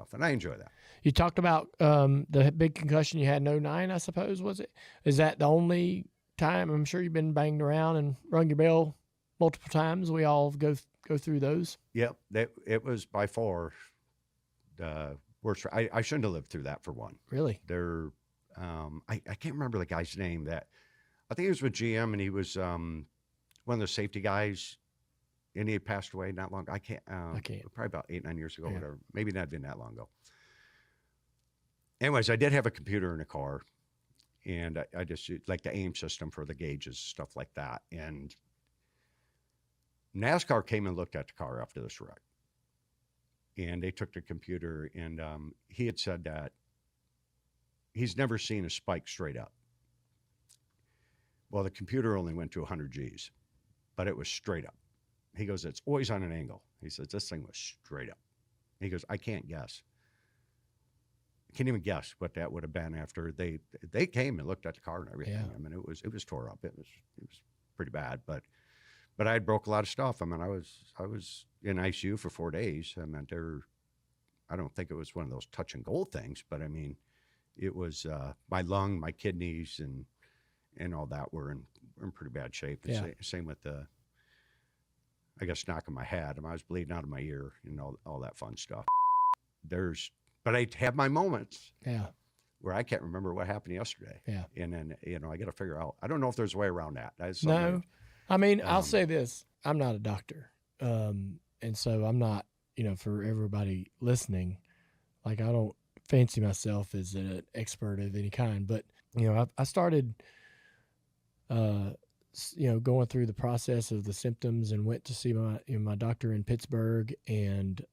stuff, and I enjoy that. You talked about the big concussion you had in '09, I suppose, was it? Is that the only time? I'm sure you've been banged around and rung your bell multiple times. We all go through those. Yep, it was by far the worst. I shouldn't have lived through that for one. Really? I can't remember the guy's name. That I think he was with GM, and he was one of the safety guys, and he had passed away not long. I can't. Probably about 8-9 years ago, whatever. Maybe not been that long ago. Anyways, I did have a computer in the car, and I just like the aim system for the gauges, stuff like that. And NASCAR came and looked at the car after this wreck, and they took the computer, and he had said that he's never seen a spike straight up. Well, the computer only went to 100 Gs, but it was straight up. He goes, it's always on an angle. He says, this thing was straight up. He goes, I can't guess. I can't even guess what that would have been after they came and looked at the car and everything. Yeah. I mean, it was tore up. It was pretty bad, but I had broke a lot of stuff. I mean, I was in ICU for 4 days. I mean, I don't think it was one of those touch and go things, but I mean, it was my lung, my kidneys, and all that were in pretty bad shape. Yeah. Same with the, I guess, knocking my head. I mean, I was bleeding out of my ear, all that fun stuff. But I have my moments. Yeah. Where I can't remember what happened yesterday. Yeah. And then, I got to figure out, I don't know if there's a way around that. No. I mean, I'll say this. I'm not a doctor. And so I'm not, for everybody listening, like I don't fancy myself as an expert of any kind, but, I started, going through the process of the symptoms and went to see my doctor in Pittsburgh. And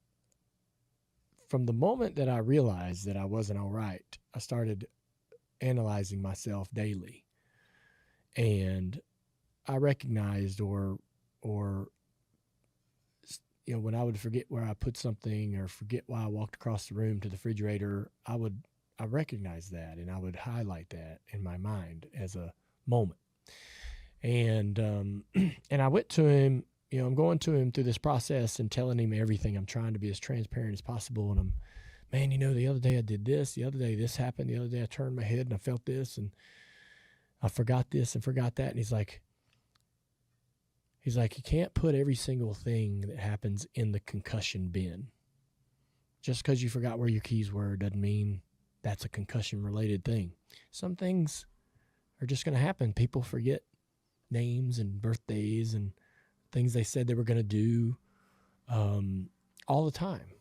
from the moment that I realized that I wasn't all right, I started analyzing myself daily. And I recognized or when I would forget where I put something or forget why I walked across the room to the refrigerator, I recognized that and I would highlight that in my mind as a moment. And I went to him, I'm going to him through this process and telling him everything. I'm trying to be as transparent as possible. And man, the other day I did this, the other day this happened, the other day I turned my head and I felt this and I forgot this and forgot that. And he's like, you can't put every single thing that happens in the concussion bin. Just because you forgot where your keys were doesn't mean that's a concussion related thing. Some things are just going to happen. People forget names and birthdays and things they said they were going to do all the time.